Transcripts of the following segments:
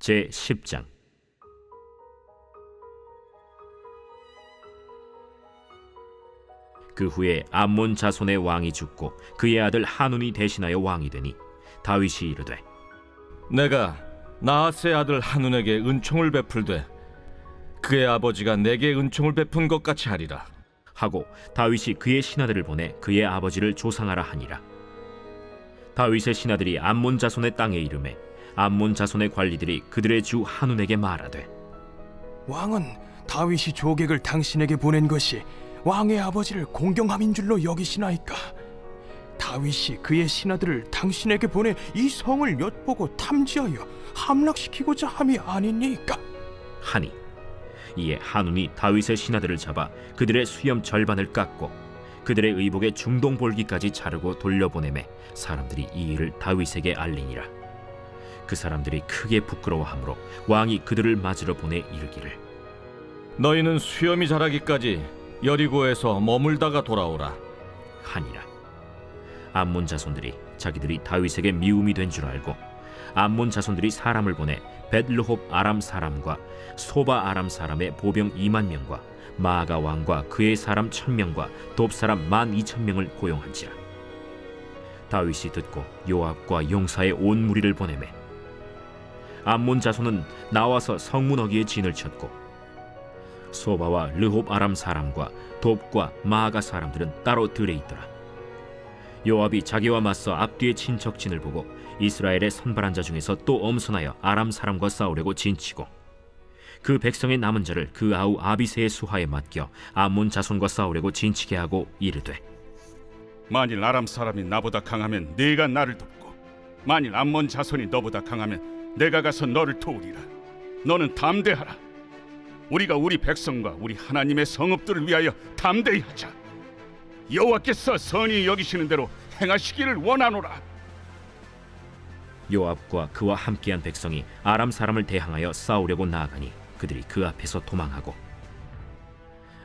제10장. 그 후에 암몬 자손의 왕이 죽고 그의 아들 한운이 대신하여 왕이 되니 다윗이 이르되, 내가 나하스의 아들 한운에게 은총을 베풀되 그의 아버지가 내게 은총을 베푼 것 같이 하리라 하고 다윗이 그의 신하들을 보내 그의 아버지를 조상하라 하니라. 다윗의 신하들이 암몬 자손의 땅에 이르매 암몬 자손의 관리들이 그들의 주 한운에게 말하되, 왕은 다윗이 조객을 당신에게 보낸 것이 왕의 아버지를 공경함인 줄로 여기시나이까? 다윗이 그의 신하들을 당신에게 보내 이 성을 엿보고 탐지하여 함락시키고자 함이 아니니까? 하니 이에 한운이 다윗의 신하들을 잡아 그들의 수염 절반을 깎고 그들의 의복의 중동볼기까지 자르고 돌려보내매 사람들이 이 일을 다윗에게 알리니라. 그 사람들이 크게 부끄러워하므로 왕이 그들을 맞으러 보내 이르기를, 너희는 수염이 자라기까지 여리고에서 머물다가 돌아오라 하니라. 암몬 자손들이 자기들이 다윗에게 미움이 된 줄 알고 암몬 자손들이 사람을 보내 벳르홉 아람 사람과 소바 아람 사람의 보병 2만 명과 마아가 왕과 그의 사람 1,000명과 돕 사람 12,000명을 고용한지라. 다윗이 듣고 요압과 용사의 온 무리를 보내매 암몬 자손은 나와서 성문 어귀에 진을 쳤고 소바와 르홉 아람 사람과 돕과 마아가 사람들은 따로 들에 있더라. 요압이 자기와 맞서 앞뒤에 친 적진을 보고 이스라엘의 선발한 자 중에서 또 엄선하여 아람 사람과 싸우려고 진치고 그 백성의 남은 자를 그 아우 아비새의 수하에 맡겨 암몬 자손과 싸우려고 진치게 하고 이르되, 만일 아람 사람이 나보다 강하면 네가 나를 돕고 만일 암몬 자손이 너보다 강하면 내가 가서 너를 도우리라. 너는 담대하라. 우리가 우리 백성과 우리 하나님의 성읍들을 위하여 담대히 하자. 여호와께서 선히 여기시는 대로 행하시기를 원하노라. 요압과 그와 함께한 백성이 아람 사람을 대항하여 싸우려고 나아가니 그들이 그 앞에서 도망하고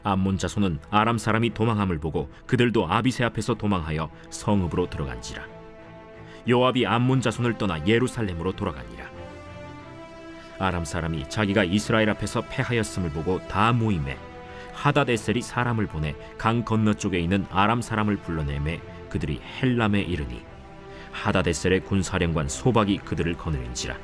암몬 자손은 아람 사람이 도망함을 보고 그들도 아비새 앞에서 도망하여 성읍으로 들어간지라. 요압이 암몬 자손을 떠나 예루살렘으로 돌아가니라. 아람 사람이 자기가 이스라엘 앞에서 패하였음을 보고 다 모임에 하다데셀이 사람을 보내 강 건너쪽에 있는 아람 사람을 불러내매 그들이 헬람에 이르니 하다데셀의 군사령관 소박이 그들을 거느린지라.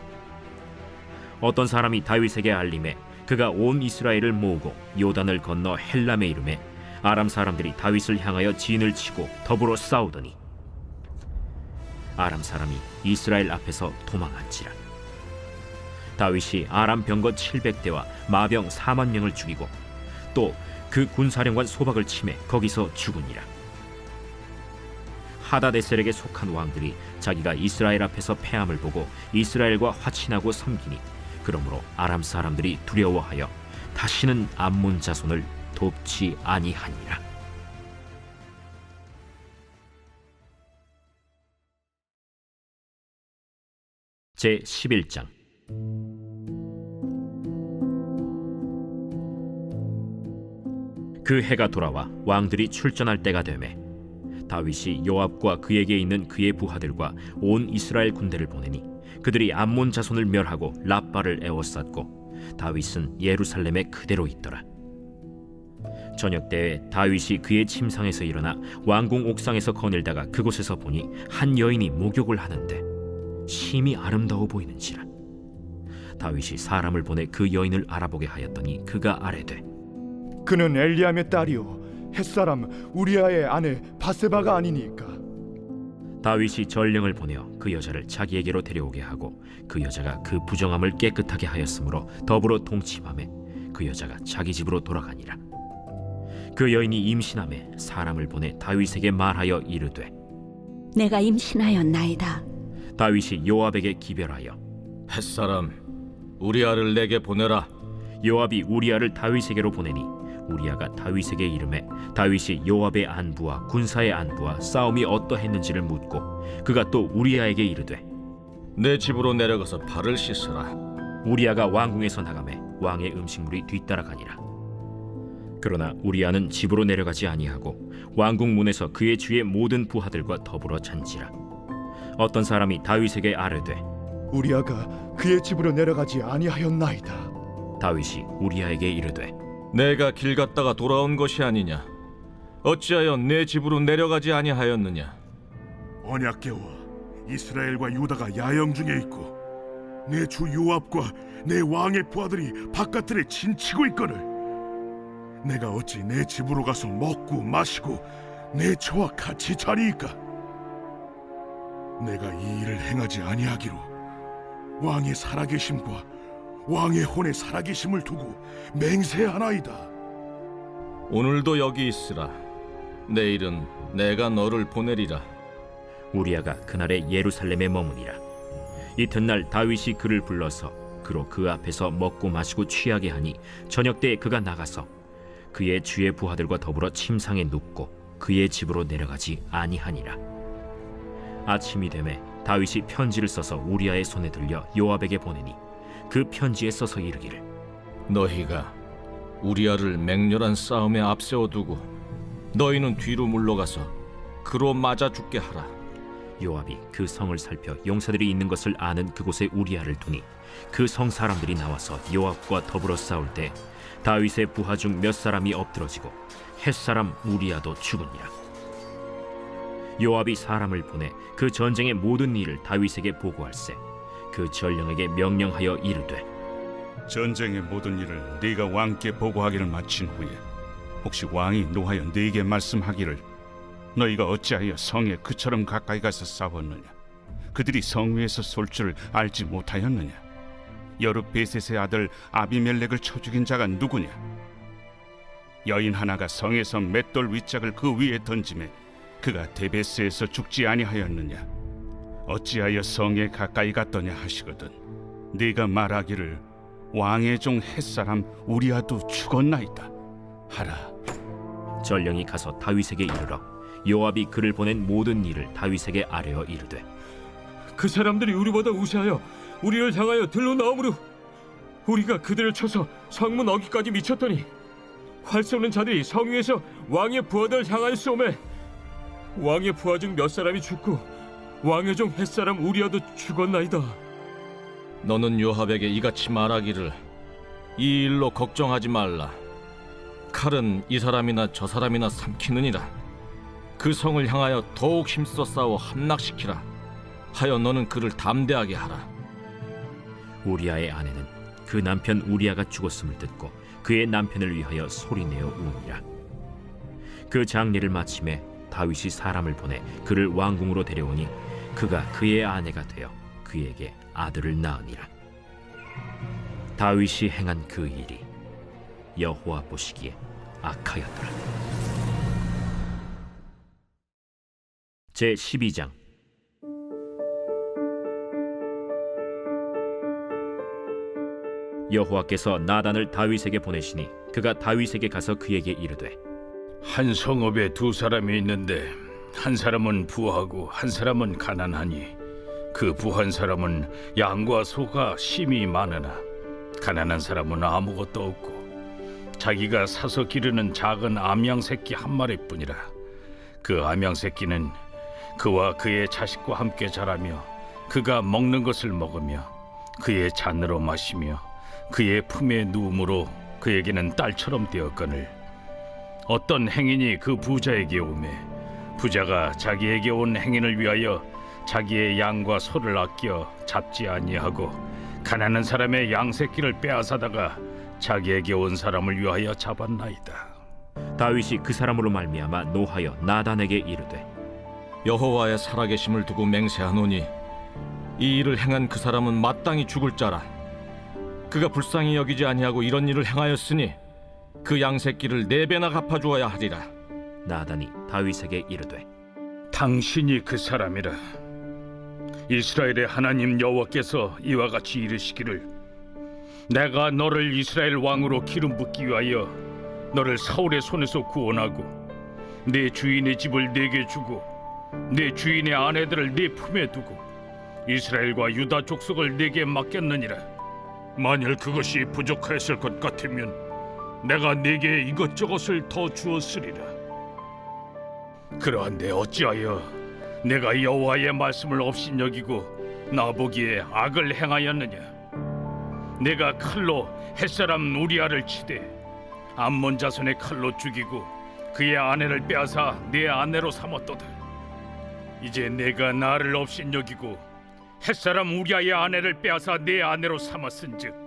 어떤 사람이 다윗에게 알림해 그가 온 이스라엘을 모으고 요단을 건너 헬람에 이르매 아람 사람들이 다윗을 향하여 진을 치고 더불어 싸우더니 아람 사람이 이스라엘 앞에서 도망한지라. 다윗이 아람 병거 700대와 마병 4만 명을 죽이고 또 그 군사령관 소박을 치매 거기서 죽으니라. 하다데셀에게 속한 왕들이 자기가 이스라엘 앞에서 패함을 보고 이스라엘과 화친하고 섬기니 그러므로 아람 사람들이 두려워하여 다시는 암몬 자손을 돕지 아니하니라. 제11장. 그 해가 돌아와 왕들이 출전할 때가 되매 다윗이 요압과 그에게 있는 그의 부하들과 온 이스라엘 군대를 보내니 그들이 암몬 자손을 멸하고 랍바를 에워쌌고 다윗은 예루살렘에 그대로 있더라. 저녁 때에 다윗이 그의 침상에서 일어나 왕궁 옥상에서 거닐다가 그곳에서 보니 한 여인이 목욕을 하는데 심히 아름다워 보이는지라. 다윗이 사람을 보내 그 여인을 알아보게 하였더니 그가 아뢰되, 그는 엘리암의 딸이요 햇사람 우리아의 아내 바세바가 아니니까? 다윗이 전령을 보내어 그 여자를 자기에게로 데려오게 하고 그 여자가 그 부정함을 깨끗하게 하였으므로 더불어 동침하매 그 여자가 자기 집으로 돌아가니라. 그 여인이 임신하매 사람을 보내 다윗에게 말하여 이르되, 내가 임신하였나이다. 다윗이 요압에게 기별하여 햇사람 우리아를 내게 보내라. 요압이 우리아를 다윗에게로 보내니 우리아가 다윗에게 이르매 다윗이 요압의 안부와 군사의 안부와 싸움이 어떠했는지를 묻고 그가 또 우리아에게 이르되, 내 집으로 내려가서 발을 씻으라. 우리아가 왕궁에서 나가매 왕의 음식물이 뒤따라가니라. 그러나 우리아는 집으로 내려가지 아니하고 왕궁 문에서 그의 주의 모든 부하들과 더불어 잔지라. 어떤 사람이 다윗에게 아뢰되, 우리아가 그의 집으로 내려가지 아니하였나이다. 다윗이 우리아에게 이르되 내가 길 갔다가 돌아온 것이 아니냐? 어찌하여 내 집으로 내려가지 아니하였느냐? 언약궤와 이스라엘과 유다가 야영 중에 있고 내 주 요압과 내 왕의 부하들이 바깥들에 진치고 있거늘 내가 어찌 내 집으로 가서 먹고 마시고 내 처와 같이 자리이까? 내가 이 일을 행하지 아니하기로 왕의 살아계심과 왕의 혼의 살아계심을 두고 맹세하나이다. 오늘도 여기 있으라. 내일은 내가 너를 보내리라. 우리아가 그날에 예루살렘에 머무니라. 이튿날 다윗이 그를 불러서 그로 그 앞에서 먹고 마시고 취하게 하니 저녁 때에 그가 나가서 그의 주의 부하들과 더불어 침상에 눕고 그의 집으로 내려가지 아니하니라. 아침이 되매 다윗이 편지를 써서 우리아의 손에 들려 요압에게 보내니 그 편지에 써서 이르기를 너희가 우리아를 맹렬한 싸움에 앞세워 두고 너희는 뒤로 물러가서 그로 맞아 죽게 하라. 요압이 그 성을 살펴 용사들이 있는 것을 아는 그곳에 우리아를 두니 그 성 사람들이 나와서 요압과 더불어 싸울 때 다윗의 부하 중 몇 사람이 엎드러지고 햇사람 우리아도 죽으니라. 요압이 사람을 보내 그 전쟁의 모든 일을 다윗에게 보고할세 그 전령에게 명령하여 이르되 전쟁의 모든 일을 네가 왕께 보고하기를 마친 후에 혹시 왕이 노하여 네게 말씀하기를 너희가 어찌하여 성에 그처럼 가까이 가서 싸웠느냐? 그들이 성 위에서 쏠 줄 알지 못하였느냐? 여룻베셋의 아들 아비멜렉을 쳐 죽인 자가 누구냐? 여인 하나가 성에서 맷돌 윗짝을 그 위에 던지매 그가 데베스에서 죽지 아니하였느냐? 어찌하여 성에 가까이 갔더냐 하시거든 네가 말하기를 왕의 종 햇사람 우리아도 죽었나이다 하라. 전령이 가서 다윗에게 이르러 요압이 그를 보낸 모든 일을 다윗에게 아뢰어 이르되 그 사람들이 우리보다 우세하여 우리를 향하여 들로 나오므로 우리가 그들을 쳐서 성문 어귀까지 미쳤더니 활 쏘는 자들이 성 위에서 왕의 부하들을 향하여 쏘매 왕의 부하 중 몇 사람이 죽고 왕의 종 햇사람 우리아도 죽었나이다. 너는 요압에게 이같이 말하기를 이 일로 걱정하지 말라. 칼은 이 사람이나 저 사람이나 삼키느니라. 그 성을 향하여 더욱 힘써 싸워 함락시키라. 하여 너는 그를 담대하게 하라. 우리아의 아내는 그 남편 우리아가 죽었음을 듣고 그의 남편을 위하여 소리내어 우니라. 그 장례를 마침에 다윗이 사람을 보내 그를 왕궁으로 데려오니 그가 그의 아내가 되어 그에게 아들을 낳으니라. 다윗이 행한 그 일이 여호와 보시기에 악하였더라. 제 12장. 여호와께서 나단을 다윗에게 보내시니 그가 다윗에게 가서 그에게 이르되 한 성읍에 두 사람이 있는데 한 사람은 부하고 한 사람은 가난하니 그 부한 사람은 양과 소가 심히 많으나 가난한 사람은 아무것도 없고 자기가 사서 기르는 작은 암양 새끼 한 마리뿐이라. 그 암양 새끼는 그와 그의 자식과 함께 자라며 그가 먹는 것을 먹으며 그의 잔으로 마시며 그의 품에 누움으로 그에게는 딸처럼 되었거늘 어떤 행인이 그 부자에게 오매 부자가 자기에게 온 행인을 위하여 자기의 양과 소를 아껴 잡지 아니하고 가난한 사람의 양 새끼를 빼앗아다가 자기에게 온 사람을 위하여 잡았나이다. 다윗이 그 사람으로 말미암아 노하여 나단에게 이르되 여호와의 살아계심을 두고 맹세하노니 이 일을 행한 그 사람은 마땅히 죽을 자라. 그가 불쌍히 여기지 아니하고 이런 일을 행하였으니 그 양새끼를 4배나 갚아주어야 하리라. 나단이 다윗에게 이르되 당신이 그 사람이라. 이스라엘의 하나님 여호와께서 이와 같이 이르시기를 내가 너를 이스라엘 왕으로 기름 붓기 위하여 너를 사울의 손에서 구원하고 네 주인의 집을 네게 주고 네 주인의 아내들을 네 품에 두고 이스라엘과 유다 족속을 네게 맡겼느니라. 만일 그것이 부족하였을 것 같으면 내가 네게 이것저것을 더 주었으리라. 그러한데 어찌하여 내가 여호와의 말씀을 업신여기고 나보기에 악을 행하였느냐? 내가 칼로 햇사람 우리아를 치되 암몬 자손의 칼로 죽이고 그의 아내를 빼앗아 내 아내로 삼았도다. 이제 내가 나를 업신여기고 햇사람 우리아의 아내를 빼앗아 내 아내로 삼았은즉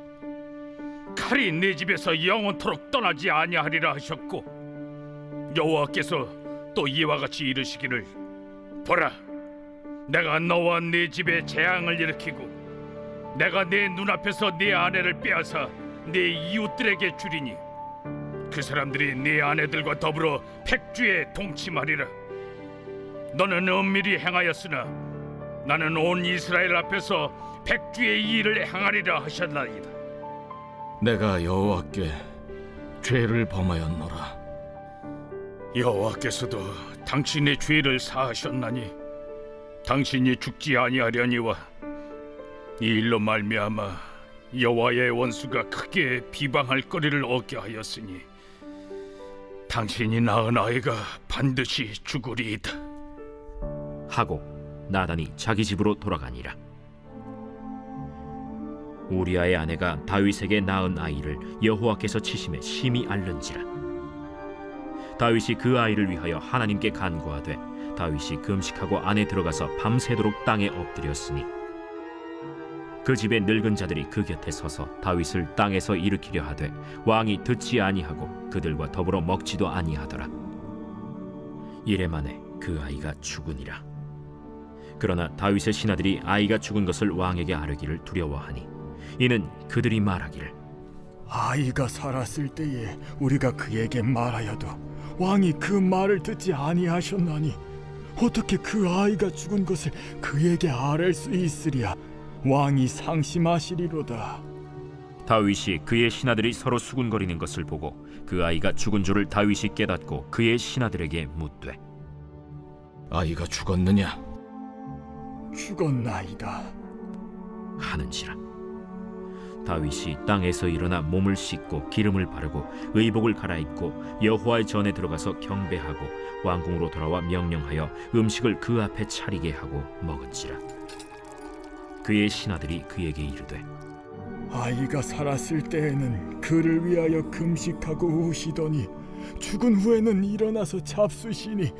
칼이 내 집에서 영원토록 떠나지 아니하리라 하셨고, 여호와께서 또 이와 같이 이르시기를, 보라, 내가 너와 네 집에 재앙을 일으키고 내가 내 눈앞에서 네 아내를 빼앗아 네 이웃들에게 주리니 그 사람들이 네 아내들과 더불어 백주에 동침하리라. 너는 은밀히 행하였으나 나는 온 이스라엘 앞에서 백주의 이 일을 행하리라 하셨나이다. 내가 여호와께 죄를 범하였노라. 여호와께서도 당신의 죄를 사하셨나니 당신이 죽지 아니하려니와 이 일로 말미암아 여호와의 원수가 크게 비방할 거리를 얻게 하였으니 당신이 낳은 아이가 반드시 죽으리이다 하고 나단이 자기 집으로 돌아가니라. 우리아의 아내가 다윗에게 낳은 아이를 여호와께서 치심에 심히 앓는지라. 다윗이 그 아이를 위하여 하나님께 간구하되 다윗이 금식하고 안에 들어가서 밤새도록 땅에 엎드렸으니 그 집의 늙은 자들이 그 곁에 서서 다윗을 땅에서 일으키려 하되 왕이 듣지 아니하고 그들과 더불어 먹지도 아니하더라. 이래 만에 그 아이가 죽으니라. 그러나 다윗의 신하들이 아이가 죽은 것을 왕에게 아뢰기를 두려워하니 이는 그들이 말하기를, 아이가 살았을 때에 우리가 그에게 말하여도 왕이 그 말을 듣지 아니하셨나니 어떻게 그 아이가 죽은 것을 그에게 아뢰 수 있으랴. 왕이 상심하시리로다. 다윗이 그의 신하들이 서로 수군거리는 것을 보고 그 아이가 죽은 줄을 다윗이 깨닫고 그의 신하들에게 묻되, 아이가 죽었느냐? 죽었나이다 하는지라. 다윗이 땅에서 일어나 몸을 씻고 기름을 바르고 의복을 갈아입고 여호와의 전에 들어가서 경배하고 왕궁으로 돌아와 명령하여 음식을 그 앞에 차리게 하고 먹은지라. 그의 신하들이 그에게 이르되, 아이가 살았을 때에는 그를 위하여 금식하고 우시더니 죽은 후에는 일어나서 잡수시니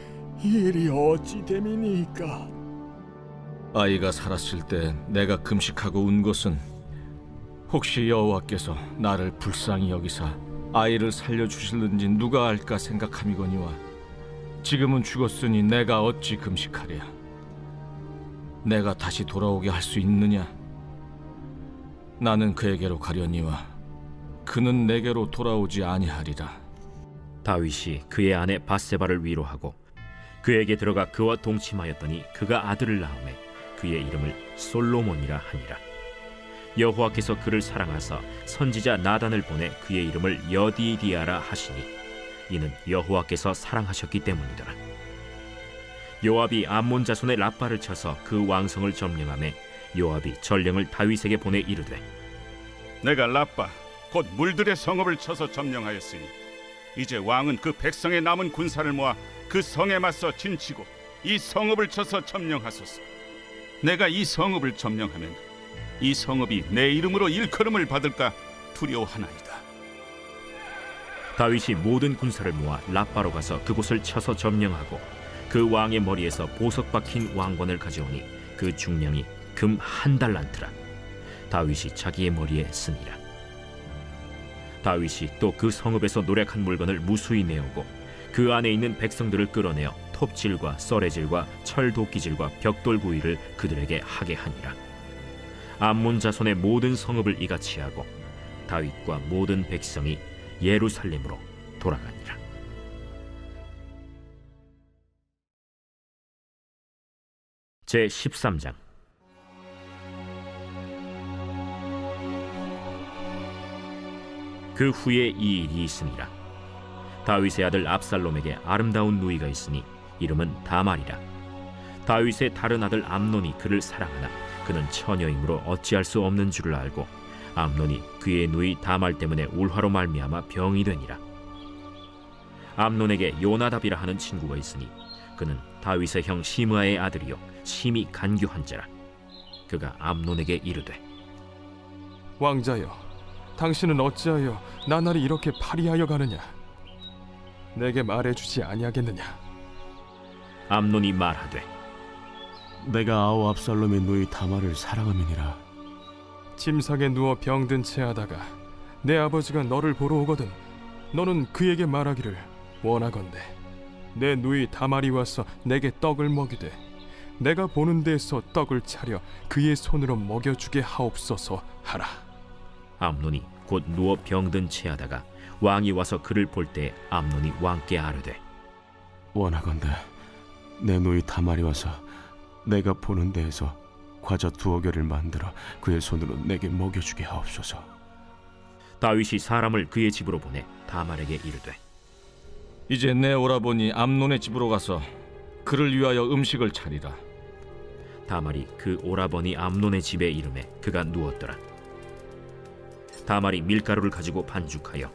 이 일이 어찌 됨이니까? 아이가 살았을 때 내가 금식하고 운 것은 혹시 여호와께서 나를 불쌍히 여기사 아이를 살려주실는지 누가 알까 생각함이거니와 지금은 죽었으니 내가 어찌 금식하랴? 내가 다시 돌아오게 할 수 있느냐? 나는 그에게로 가려니와 그는 내게로 돌아오지 아니하리라. 다윗이 그의 아내 바세바를 위로하고 그에게 들어가 그와 동침하였더니 그가 아들을 낳음에 그의 이름을 솔로몬이라 하니라. 여호와께서 그를 사랑하사 선지자 나단을 보내 그의 이름을 여디디아라 하시니 이는 여호와께서 사랑하셨기 때문이더라. 요압이 암몬 자손의 라빠를 쳐서 그 왕성을 점령하매 요압이 전령을 다윗에게 보내 이르되, 내가 라빠 곧 물들의 성읍을 쳐서 점령하였으니 이제 왕은 그 백성의 남은 군사를 모아 그 성에 맞서 진치고 이 성읍을 쳐서 점령하소서. 내가 이 성읍을 점령하면 이 성읍이 내 이름으로 일컬음을 받을까 두려워하나이다. 다윗이 모든 군사를 모아 라빠로 가서 그곳을 쳐서 점령하고 그 왕의 머리에서 보석 박힌 왕관을 가져오니 그 중량이 금 1달란트라. 다윗이 자기의 머리에 쓰니라. 다윗이 또 그 성읍에서 노략한 물건을 무수히 내오고 그 안에 있는 백성들을 끌어내어 톱질과 썰애질과 철도끼질과 벽돌구이를 그들에게 하게 하니라. 암몬 자손의 모든 성읍을 이같이 하고 다윗과 모든 백성이 예루살렘으로 돌아가니라. 제 13장. 그 후에 이 일이 있으니라. 다윗의 아들 압살롬에게 아름다운 누이가 있으니 이름은 다말이라. 다윗의 다른 아들 암논이 그를 사랑하나 그는 처녀이므로 어찌할 수 없는 줄을 알고 암논이 그의 누이 다말 때문에 울화로 말미암아 병이 되니라. 암논에게 요나답이라 하는 친구가 있으니 그는 다윗의 형 시므아의 아들이요 심히 간교한 자라. 그가 암논에게 이르되 왕자여, 당신은 어찌하여 나날이 이렇게 파리하여 가느냐? 내게 말해주지 아니하겠느냐? 암논이 말하되 내가 아우 압살롬의 누이 다말을 사랑함이니라. 침상에 누워 병든 채 하다가 내 아버지가 너를 보러 오거든 너는 그에게 말하기를 원하건대 내 누이 다말이 와서 내게 떡을 먹이되 내가 보는 데에서 떡을 차려 그의 손으로 먹여주게 하옵소서 하라. 암논이 곧 누워 병든 채하다가 왕이 와서 그를 볼 때 암논이 왕께 아뢰되 원하건대 내 누이 다말이 와서 내가 보는 데에서 과자 2개를 만들어 그의 손으로 내게 먹여주게 하옵소서. 다윗이 사람을 그의 집으로 보내 다말에게 이르되 이제 내 오라버니 암논의 집으로 가서 그를 위하여 음식을 차리라. 다말이 그 오라버니 암논의 집에 이름에 그가 누웠더라. 다말이 밀가루를 가지고 반죽하여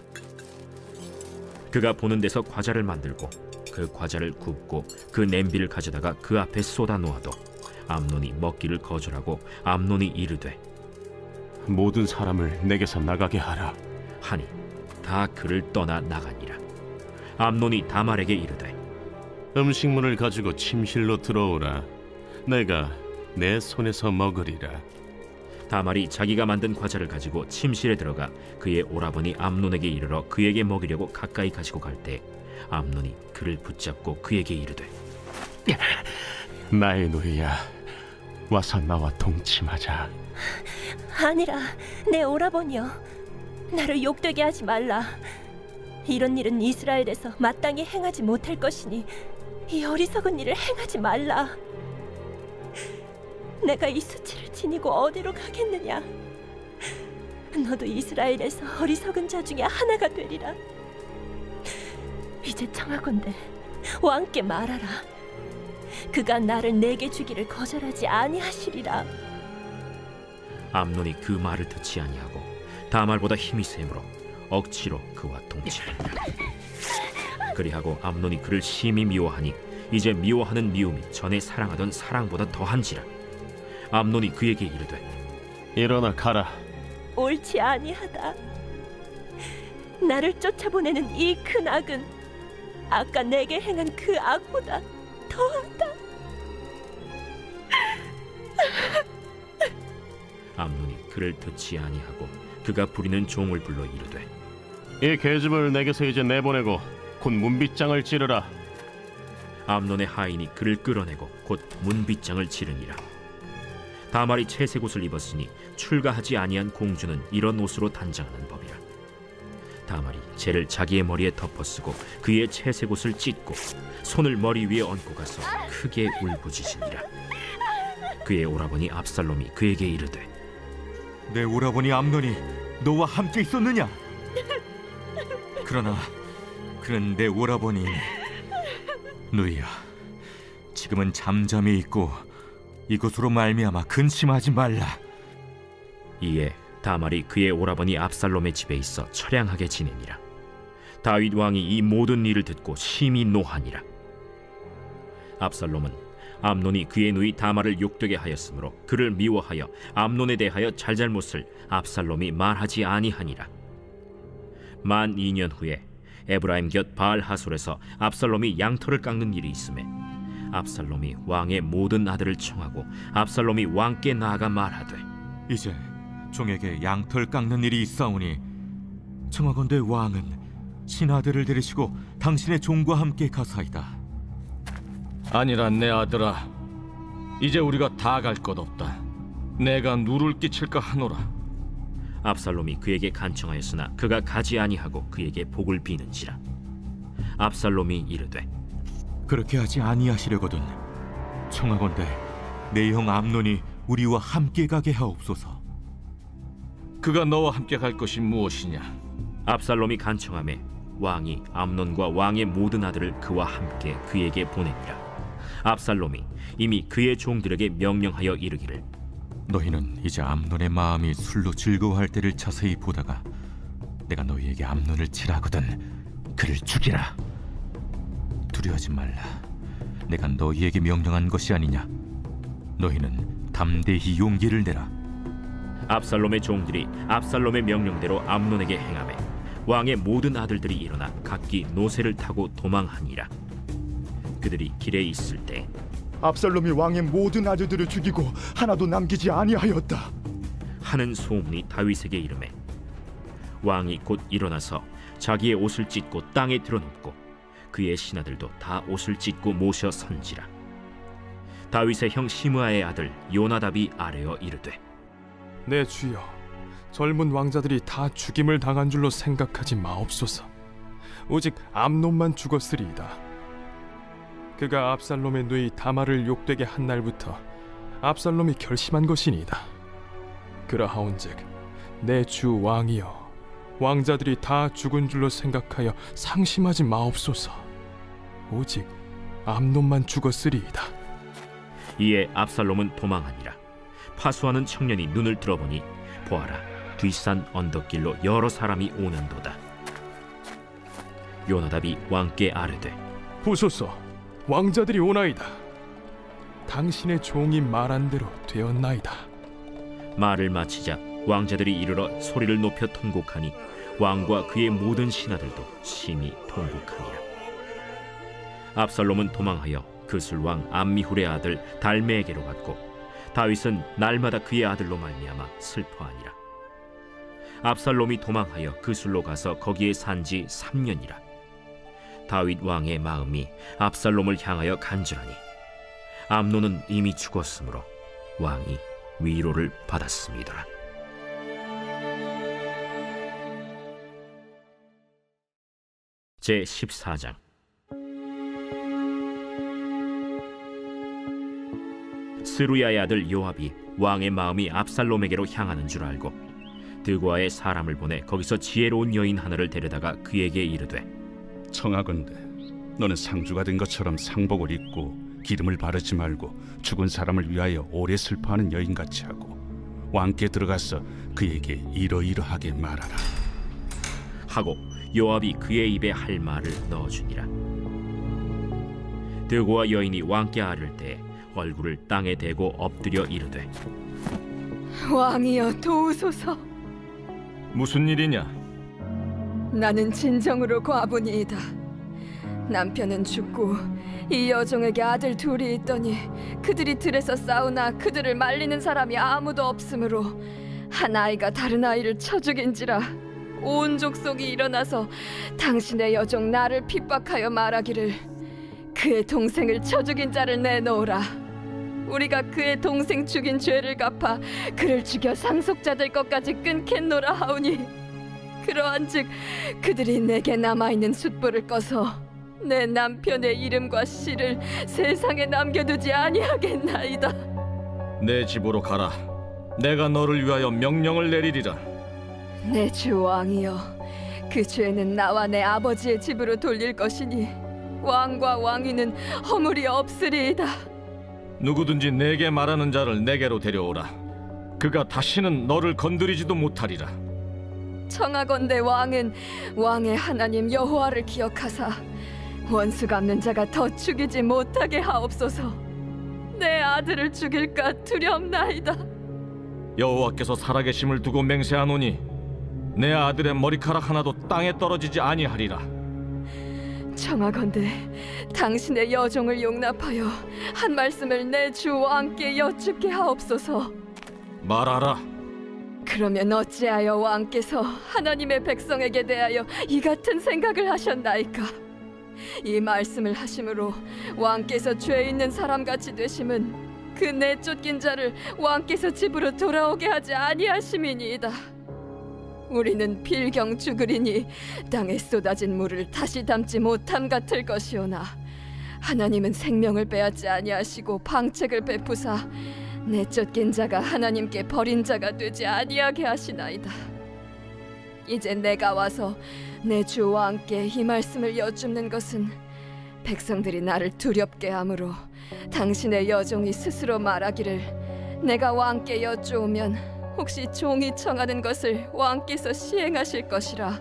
그가 보는 데서 과자를 만들고 그 과자를 굽고 그 냄비를 가져다가 그 앞에 쏟아 놓아도 암논이 먹기를 거절하고 암논이 이르되 모든 사람을 내게서 나가게 하라. 하니 다 그를 떠나 나가니라. 암논이 다말에게 이르되 음식물을 가지고 침실로 들어오라. 내가 내 손에서 먹으리라. 다말이 자기가 만든 과자를 가지고 침실에 들어가 그의 오라버니 암논에게 이르러 그에게 먹이려고 가까이 가지고 갈 때 암논이 그를 붙잡고 그에게 이르되 나의 누이야, 와서 나와 동침하자. 아니라 내 오라버니여, 나를 욕되게 하지 말라. 이런 일은 이스라엘에서 마땅히 행하지 못할 것이니 이 어리석은 일을 행하지 말라. 내가 이 수치를 지니고 어디로 가겠느냐? 너도 이스라엘에서 어리석은 자 중에 하나가 되리라. 이제 청하건대 왕께 말하라. 그가 나를 내게 주기를 거절하지 아니하시리라. 암논이 그 말을 듣지 아니하고 다말보다 힘이 세므로 억지로 그와 동침하니라. 그리하고 암논이 그를 심히 미워하니 이제 미워하는 미움이 전에 사랑하던 사랑보다 더한지라. 암논이 그에게 이르되 일어나 가라. 옳지 아니하다. 나를 쫓아보내는 이 큰 악은 아까 내게 행한 그 악보다 더하다. 암논이 그를 듣지 아니하고 그가 부리는 종을 불러 이르되 이 계집을 내게서 이제 내보내고 곧 문빗장을 찌르라. 암논의 하인이 그를 끌어내고 곧 문빗장을 치르니라. 다말이 채색 옷을 입었으니 출가하지 아니한 공주는 이런 옷으로 단장하는 법이라. 다말이 재를 자기의 머리에 덮어쓰고 그의 채색 옷을 찢고 손을 머리 위에 얹고 가서 크게 울부짖으니라. 그의 오라버니 압살롬이 그에게 이르되 내 오라버니 암논이 너와 함께 있었느냐? 그러나 그는 내 오라버니 누이야, 지금은 잠잠히 있고 이것으로 말미암아 근심하지 말라. 이에 다말이 그의 오라버니 압살롬의 집에 있어 처량하게 지내니라. 다윗 왕이 이 모든 일을 듣고 심히 노하니라. 압살롬은 암논이 그의 누이 다말을 욕되게 하였으므로 그를 미워하여 암논에 대하여 잘잘못을 압살롬이 말하지 아니하니라. 만 2년 후에 에브라임 곁 바알 하솔에서 압살롬이 양털을 깎는 일이 있음에 압살롬이 왕의 모든 아들을 청하고 압살롬이 왕께 나아가 말하되 이제 종에게 양털 깎는 일이 있사오니 청하건대 왕은 신하들을 데리시고 당신의 종과 함께 가사이다. 아니라 내 아들아, 이제 우리가 다 갈 것 없다. 내가 누를 끼칠까 하노라. 압살롬이 그에게 간청하였으나 그가 가지 아니하고 그에게 복을 비는지라. 압살롬이 이르되 그렇게 하지 아니하시려거든 청하건대 내 형 암논이 우리와 함께 가게 하옵소서. 그가 너와 함께 갈 것이 무엇이냐? 압살롬이 간청하매 왕이 암논과 왕의 모든 아들을 그와 함께 그에게 보내니라. 압살롬이 이미 그의 종들에게 명령하여 이르기를 너희는 이제 암논의 마음이 술로 즐거워할 때를 자세히 보다가 내가 너희에게 암논을 치라거든 그를 죽이라. 두려워하지 말라. 내가 너희에게 명령한 것이 아니냐? 너희는 담대히 용기를 내라. 압살롬의 종들이 압살롬의 명령대로 암논에게 행하매 왕의 모든 아들들이 일어나 각기 노새를 타고 도망하니라. 그들이 길에 있을 때 압살롬이 왕의 모든 아들들을 죽이고 하나도 남기지 아니하였다 하는 소문이 다윗에게 이르매 왕이 곧 일어나서 자기의 옷을 찢고 땅에 드러눕고 그의 신하들도 다 옷을 찢고 모셔 선지라. 다윗의 형 시므아의 아들 요나답이 아뢰어 이르되 내 주여, 젊은 왕자들이 다 죽임을 당한 줄로 생각하지 마옵소서. 오직 암논만 죽었으리이다. 그가 압살롬의 누이 다말을 욕되게 한 날부터 압살롬이 결심한 것이니이다. 그러하온즉 내 주 왕이여, 왕자들이 다 죽은 줄로 생각하여 상심하지 마옵소서. 오직 암논만 죽었으리이다. 이에 압살롬은 도망하니라. 파수하는 청년이 눈을 들어보니 보아라, 뒷산 언덕길로 여러 사람이 오는도다. 요나답이 왕께 아뢰되 보소서, 왕자들이 오나이다. 당신의 종이 말한 대로 되었나이다. 말을 마치자 왕자들이 이르러 소리를 높여 통곡하니 왕과 그의 모든 신하들도 심히 통곡하니라. 압살롬은 도망하여 그술왕 암미훌의 아들 달메에게로 갔고 다윗은 날마다 그의 아들로 말미암아 슬퍼하니라. 압살롬이 도망하여 그술로 가서 거기에 산지 3년이라. 다윗 왕의 마음이 압살롬을 향하여 간절하니 암논은 이미 죽었으므로 왕이 위로를 받았습니다. 제 14장. 스루야의 아들 요압이 왕의 마음이 압살롬에게로 향하는 줄 알고 드고아의 사람을 보내 거기서 지혜로운 여인 하나를 데려다가 그에게 이르되 청하건대 너는 상주가 된 것처럼 상복을 입고 기름을 바르지 말고 죽은 사람을 위하여 오래 슬퍼하는 여인같이 하고 왕께 들어가서 그에게 이러이러하게 말하라 하고 요압이 그의 입에 할 말을 넣어주니라. 드고아 여인이 왕께 아를 때 얼굴을 땅에 대고 엎드려 이르되 왕이여 도우소서. 무슨 일이냐? 나는 진정으로 과부니이다. 남편은 죽고 이 여종에게 아들 둘이 있더니 그들이 들에서 싸우나 그들을 말리는 사람이 아무도 없으므로 한 아이가 다른 아이를 쳐 죽인지라. 온 족속이 일어나서 당신의 여종 나를 핍박하여 말하기를 그의 동생을 쳐 죽인 자를 내놓으라. 우리가 그의 동생 죽인 죄를 갚아 그를 죽여 상속자들 것까지 끊겠노라 하오니 그러한즉 그들이 내게 남아있는 숫불을 꺼서 내 남편의 이름과 씨를 세상에 남겨두지 아니하겠나이다. 내 집으로 가라. 내가 너를 위하여 명령을 내리리라. 내 주 왕이여, 그 죄는 나와 내 아버지의 집으로 돌릴 것이니 왕과 왕위는 허물이 없으리이다. 누구든지 내게 말하는 자를 내게로 데려오라. 그가 다시는 너를 건드리지도 못하리라. 청하건대 왕은 왕의 하나님 여호와를 기억하사 원수 갚는 자가 더 죽이지 못하게 하옵소서. 내 아들을 죽일까 두렵나이다. 여호와께서 살아계심을 두고 맹세하노니 내 아들의 머리카락 하나도 땅에 떨어지지 아니하리라. 청하건대 당신의 여종을 용납하여 한 말씀을 내 주 왕께 여쭙게 하옵소서. 말하라. 그러면 어찌하여 왕께서 하나님의 백성에게 대하여 이 같은 생각을 하셨나이까? 이 말씀을 하심으로 왕께서 죄 있는 사람같이 되심은 그 내쫓긴 자를 왕께서 집으로 돌아오게 하지 아니하심이니이다. 우리는 필경 죽으리니 땅에 쏟아진 물을 다시 담지 못함 같을 것이오나 하나님은 생명을 빼앗지 아니하시고 방책을 베푸사 내쫓긴 자가 하나님께 버린 자가 되지 아니하게 하시나이다. 이제 내가 와서 내 주 왕께 이 말씀을 여쭙는 것은 백성들이 나를 두렵게 하므로 당신의 여종이 스스로 말하기를 내가 왕께 여쭈오면 혹시 종이 청하는 것을 왕께서 시행하실 것이라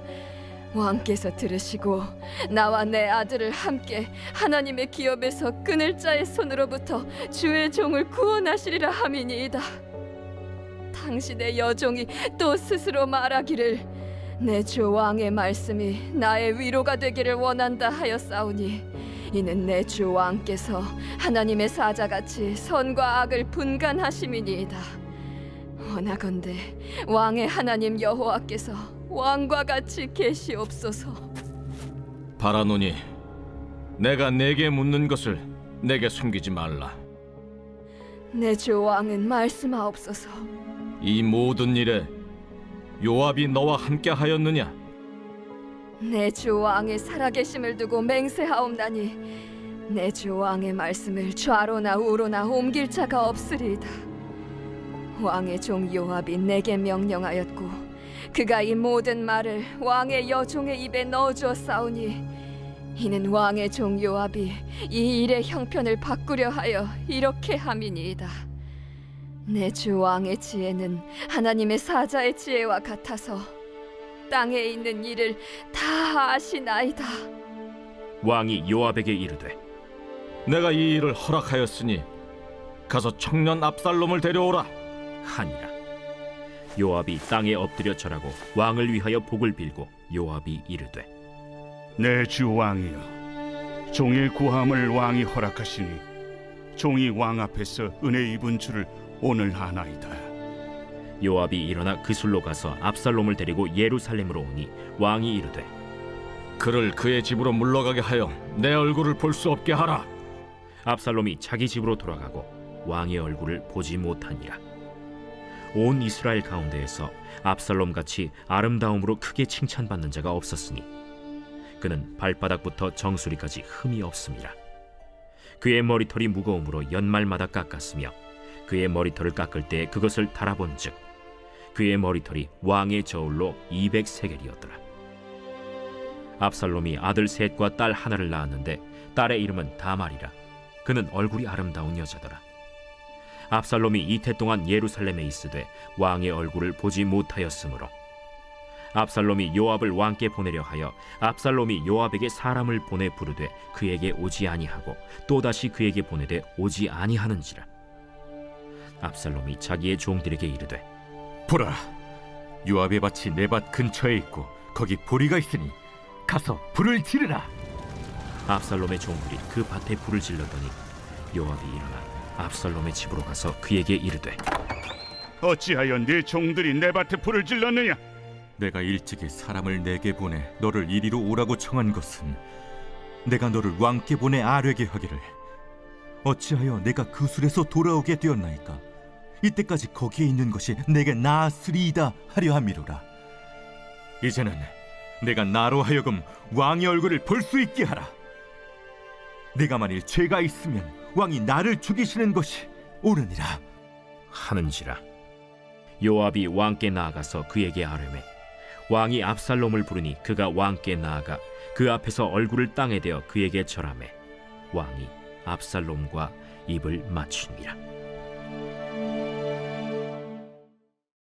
왕께서 들으시고 나와 내 아들을 함께 하나님의 기업에서 끊을 자의 손으로부터 주의 종을 구원하시리라 함이니이다. 당신의 여종이 또 스스로 말하기를 내 주 왕의 말씀이 나의 위로가 되기를 원한다 하였사오니 이는 내 주 왕께서 하나님의 사자같이 선과 악을 분간하심이니이다. 원하건대 왕의 하나님 여호와께서 왕과 같이 계시옵소서. 바라노니 내가 내게 묻는 것을 내게 숨기지 말라. 내 주 왕은 말씀하옵소서. 이 모든 일에 요압이 너와 함께 하였느냐? 내 주 왕의 살아계심을 두고 맹세하옵나니 내 주 왕의 말씀을 좌로나 우로나 옮길 자가 없으리이다. 왕의 종 요압이 내게 명령하였고 그가 이 모든 말을 왕의 여종의 입에 넣어주었사오니 이는 왕의 종 요압이 이 일의 형편을 바꾸려 하여 이렇게 함이니이다. 내 주 왕의 지혜는 하나님의 사자의 지혜와 같아서 땅에 있는 일을 다 아시나이다. 왕이 요압에게 이르되 내가 이 일을 허락하였으니 가서 청년 압살롬을 데려오라 하니라. 요압이 땅에 엎드려 절하고 왕을 위하여 복을 빌고 요압이 이르되 내 주 왕이여, 종의 구함을 왕이 허락하시니 종이 왕 앞에서 은혜 입은 줄을 오늘 아나이다. 요압이 일어나 그술로 가서 압살롬을 데리고 예루살렘으로 오니 왕이 이르되 그를 그의 집으로 물러가게 하여 내 얼굴을 볼 수 없게 하라. 압살롬이 자기 집으로 돌아가고 왕의 얼굴을 보지 못하니라. 온 이스라엘 가운데에서 압살롬같이 아름다움으로 크게 칭찬받는 자가 없었으니 그는 발바닥부터 정수리까지 흠이 없음이라. 그의 머리털이 무거움으로 연말마다 깎았으며 그의 머리털을 깎을 때 그것을 달아본즉 그의 머리털이 왕의 저울로 200세겔이었더라. 압살롬이 아들 셋과 딸 하나를 낳았는데 딸의 이름은 다말이라. 그는 얼굴이 아름다운 여자더라. 압살롬이 이태 동안 예루살렘에 있으되 왕의 얼굴을 보지 못하였으므로 압살롬이 요압을 왕께 보내려 하여 압살롬이 요압에게 사람을 보내 부르되 그에게 오지 아니하고 또다시 그에게 보내되 오지 아니하는지라. 압살롬이 자기의 종들에게 이르되 보라, 요압의 밭이 내 밭 근처에 있고 거기 보리가 있으니 가서 불을 지르라. 압살롬의 종들이 그 밭에 불을 질렀더니 요압이 일어나 압살롬의 집으로 가서 그에게 이르되 어찌하여 네 종들이 내 밭에 불을 질렀느냐? 내가 일찍이 사람을 내게 보내 너를 이리로 오라고 청한 것은 내가 너를 왕께 보내 아뢰게 하기를 어찌하여 내가 그 술에서 돌아오게 되었나이까? 이때까지 거기에 있는 것이 내게 나았으리이다 하려 함이로라. 이제는 내가 나로 하여금 왕의 얼굴을 볼 수 있게 하라. 내가 만일 죄가 있으면 왕이 나를 죽이시는 것이 옳으니라 하는지라. 요압이 왕께 나아가서 그에게 아뢰매 왕이 압살롬을 부르니 그가 왕께 나아가 그 앞에서 얼굴을 땅에 대어 그에게 절하매 왕이 압살롬과 입을 맞추니라.